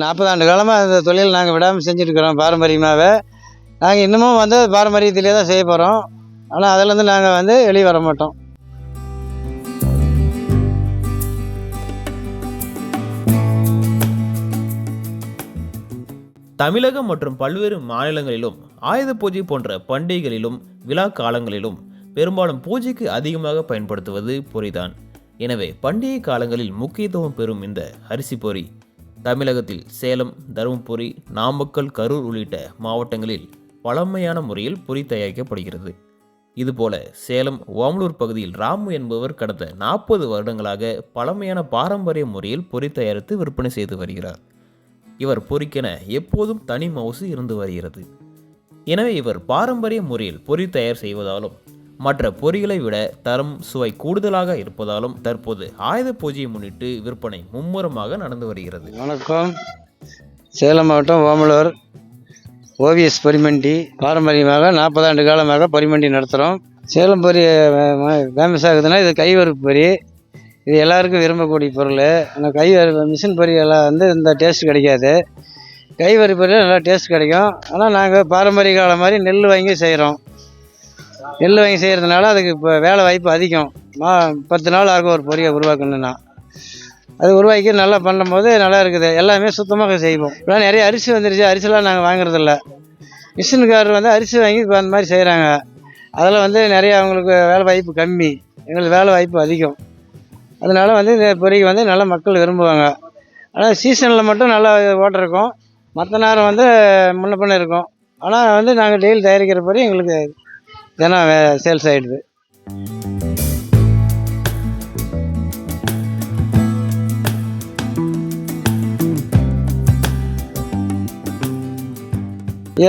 40 ஆண்டு காலமாக அந்த தொழில் நாங்கள் விடாமல் செஞ்சுட்ருக்குறோம் பாரம்பரியமாகவே. நாங்கள் இன்னமும் வந்து பாரம்பரியத்திலே தான் செய்ய போகிறோம். ஆனால் அதிலேருந்து நாங்கள் வந்து வெளியே வர மாட்டோம். தமிழகம் மற்றும் பல்வேறு மாநிலங்களிலும் ஆயுத பூஜை போன்ற பண்டிகைகளிலும் விழா காலங்களிலும் பெரும்பாலும் பூஜைக்கு அதிகமாக பயன்படுத்துவது பொரிதான். எனவே பண்டிகை காலங்களில் முக்கியத்துவம் பெறும் இந்த அரிசி பொரி தமிழகத்தில் சேலம், தருமபுரி, நாமக்கல், கரூர் உள்ளிட்ட மாவட்டங்களில் பழமையான முறையில் பொரி தயாரிக்கப்படுகிறது. இதுபோல சேலம் ஓமலூர் பகுதியில் ராமு என்பவர் கடந்த 40 வருடங்களாக பழமையான பாரம்பரிய முறையில் பொரி தயாரித்து விற்பனை செய்து வருகிறார். இவர் பொரிக்கென எப்போதும் தனி மவுசு இருந்து வருகிறது. எனவே இவர் பாரம்பரிய முறையில் பொரி தயார் செய்வதாலும் மற்ற பொரிகளை விட தரம் சுவை கூடுதலாக இருப்பதாலும் தற்போது ஆயுத பூஜையை முன்னிட்டு விற்பனை மும்முரமாக நடந்து வருகிறது. வணக்கம். சேலம் மாவட்டம் ஓமலூர் ஓவிஎஸ் பொரிமண்டி பாரம்பரியமாக 40 ஆண்டு காலமாக பொரிமண்டி நடத்துகிறோம். சேலம் பொரி ஃபேமஸ் ஆகுதுன்னா இது கைவறுப்பு பொரி. இது எல்லாருக்கும் விரும்பக்கூடிய பொருள். ஆனால் மிஷின் பொரியெல்லாம் வந்து இந்த டேஸ்ட் கிடைக்காது. கைவறுப்பு பொரியல் நல்லா டேஸ்ட் கிடைக்கும். ஆனால் நாங்கள் பாரம்பரிய காலம் மாதிரி நெல் வாங்கி செய்கிறோம். நெல் வாங்கி செய்கிறதுனால அதுக்கு இப்போ வேலை வாய்ப்பு அதிகம். 10 நாள் ஆகும் ஒரு பொரியை உருவாக்கணுன்னா. அது உருவாக்கி நல்லா பண்ணும்போது நல்லா இருக்குது. எல்லாமே சுத்தமாக செய்வோம். இப்போ நிறைய அரிசி வந்துருச்சு. அரிசிலாம் நாங்கள் வாங்குறதில்ல. மிஷின்காரர் வந்து அரிசி வாங்கி இப்போ அந்த மாதிரி செய்கிறாங்க. அதில் வந்து நிறைய அவங்களுக்கு வேலை வாய்ப்பு கம்மி, எங்களுக்கு வேலை வாய்ப்பு அதிகம். அதனால் வந்து இந்த பொரிக்கு வந்து நல்லா மக்கள் விரும்புவாங்க. ஆனால் சீசனில் மட்டும் நல்லா ஓட்டம் இருக்கும். மற்ற நேரம் வந்து முன்ன பின்ன இருக்கும். ஆனால் வந்து நாங்கள் டெய்லி தயாரிக்கிற பொரி எங்களுக்கு தினம் சேல்ஸ் ஆகிடுது.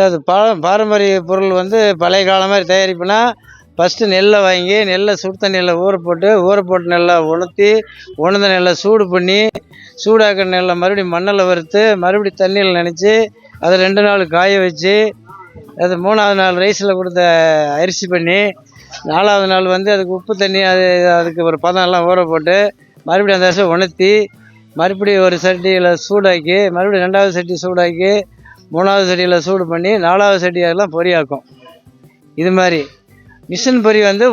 அது பாரம்பரிய பொருள் வந்து பழைய காலம் மாதிரி தயாரிப்புனா ஃபஸ்ட்டு நெல்லை வாங்கி நெல்லை சுடு தண்ணியில் ஊற போட்டு நல்லா உணர்ந்த நெல்லை சூடு பண்ணி சூடாக்கிற நெல்லை மறுபடியும் மண்ணில் வறுத்து மறுபடியும் தண்ணியில் நனைச்சி அதை 2 நாள் காய வச்சு அது 3ஆவது நாள் ரைஸில் கொடுத்த அரிசி பண்ணி 4ஆவது நாள் வந்து அதுக்கு உப்பு தண்ணி அதுக்கு ஒரு பதம் எல்லாம் ஊற போட்டு மறுபடியும் அந்த அரிசியை உணர்த்தி மறுபடியும் ஒரு சட்டியில் சூடாக்கி மறுபடியும் 2ஆவது சட்டி சூடாக்கி 3ஆவது சட்டியில் சூடு பண்ணி 4ஆவது சட்டியெல்லாம் பொரியாக்கும். இது மாதிரி மிஷின் பொரி வந்து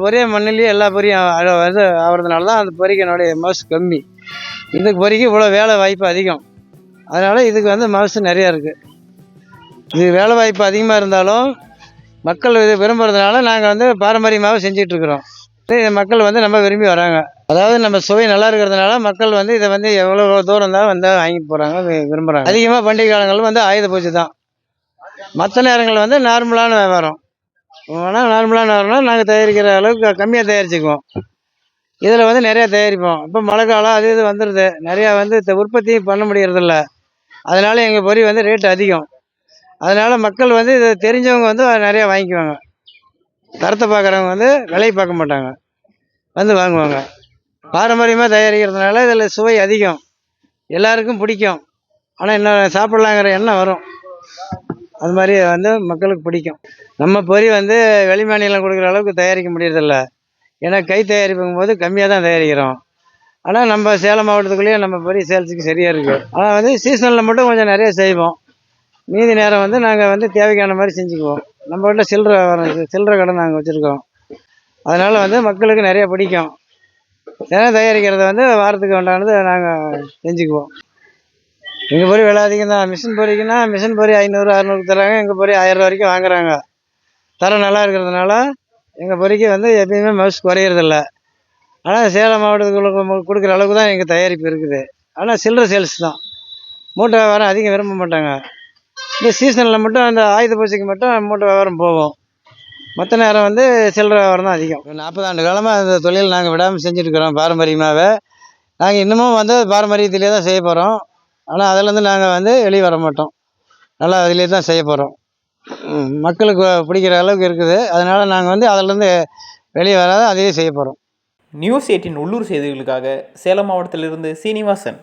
ஒரே மண்ணிலேயே எல்லா பொரியும் வந்து ஆகிறதுனால தான் அந்த பொரிக்கினுடைய மவுசு கம்மி. இதுக்கு பொரிக்கு இவ்வளோ வேலை வாய்ப்பு அதிகம். அதனால் இதுக்கு வந்து மவுசு நிறையா இருக்குது. இது வேலை வாய்ப்பு அதிகமாக இருந்தாலும் மக்கள் இது விரும்புறதுனால நாங்கள் வந்து பாரம்பரியமாக செஞ்சிட்ருக்குறோம். மக்கள் வந்து நம்ம விரும்பி வராங்க. அதாவது நம்ம சுவை நல்லா இருக்கிறதுனால மக்கள் வந்து இதை வந்து எவ்வளோ தூரம் இருந்தாலும் வந்து வாங்கிட்டு போகிறாங்க, விரும்புகிறாங்க. அதிகமாக பண்டிகை காலங்கள் வந்து ஆயுத பூஜை தான். மற்ற நேரங்கள் வந்து நார்மலான வியாபாரம். ஆனால் நார்மலான வியாபாரம்னா நாங்கள் தயாரிக்கிற அளவுக்கு கம்மியாக தயாரிச்சுக்குவோம். இதில் வந்து நிறையா தயாரிப்போம். இப்போ மழை காலம் அது இது வந்துடுது. நிறையா வந்து உற்பத்தி பண்ண முடியறதில்ல. அதனால் எங்கள் பொரி வந்து ரேட்டு அதிகம். அதனால் மக்கள் வந்து இதை தெரிஞ்சவங்க வந்து நிறையா வாங்கிக்குவாங்க. தரத்தை பார்க்குறவங்க வந்து விலையை பார்க்க மாட்டாங்க, வந்து வாங்குவாங்க. பாரம்பரியமாக தயாரிக்கிறதுனால இதில் சுவை அதிகம், எல்லாருக்கும் பிடிக்கும். ஆனால் இன்னும் சாப்பிட்லாங்கிற எண்ணம் வரும். அது மாதிரி வந்து மக்களுக்கு பிடிக்கும். நம்ம பொரி வந்து வெளி மாநிலம் கொடுக்குற அளவுக்கு தயாரிக்க முடியறதில்ல. ஏன்னா கை தயாரிப்புங்கும் போது கம்மியாக தான் தயாரிக்கிறோம். ஆனால் நம்ம சேலம் மாவட்டத்துக்குள்ளேயே நம்ம பொரி சேல்ஸுக்கு சரியாக இருக்குது. ஆனால் வந்து சீசனில் மட்டும் கொஞ்சம் நிறைய செய்வோம். மீதி நேரம் வந்து நாங்கள் வந்து தேவைக்கான மாதிரி செஞ்சுக்குவோம். நம்ம வீட்டில் சில்லறை கடை நாங்கள் வச்சுருக்கோம். அதனால் வந்து மக்களுக்கு நிறைய பிடிக்கும். தினம் தயாரிக்கிறத வந்து வாரத்துக்கு உண்டானது நாங்கள் செஞ்சுக்குவோம். எங்கள் பொரி விலை அதிகம் தான். மிஷின் பொரி 500-600 தராங்க. எங்கள் பொரி 1000 வரைக்கும் வாங்குறாங்க. தரம் நல்லா இருக்கிறதுனால எங்கள் பொரிக்கு வந்து எப்பயுமே மவுசு குறையிறதில்ல. ஆனால் சேலம் மாவட்டத்துக்குள்ள கொடுக்குற அளவுக்கு தான் எங்கள் தயாரிப்பு இருக்குது. ஆனால் சில்லறை சேல்ஸ் தான். மூட்டை வியாபாரம் அதிகம் விரும்ப மாட்டாங்க. இந்த சீசனில் மட்டும் அந்த ஆயுத பூஜைக்கு மட்டும் மூட்டை வியாபாரம் போகும். மற்ற நேரம் வந்து சில்லறை வியாபாரம் தான் அதிகம். 40 ஆண்டு காலமாக அந்த தொழில் நாங்கள் விடாமல் செஞ்சுட்ருக்குறோம் பாரம்பரியமாகவே. நாங்கள் இன்னமும் வந்து பாரம்பரியத்திலே தான் செய்ய போகிறோம். ஆனால் அதிலேருந்து நாங்கள் வந்து வெளியே வர மாட்டோம். நல்லா அதிலே தான் செய்ய போகிறோம். மக்களுக்கு பிடிக்கிற அளவுக்கு இருக்குது. அதனால் நாங்கள் வந்து அதிலேருந்து வெளியே வராத அதையே செய்ய போகிறோம். நியூஸ் 18 உள்ளூர் செய்திகளுக்காக சேலம் மாவட்டத்திலிருந்து சீனிவாசன்.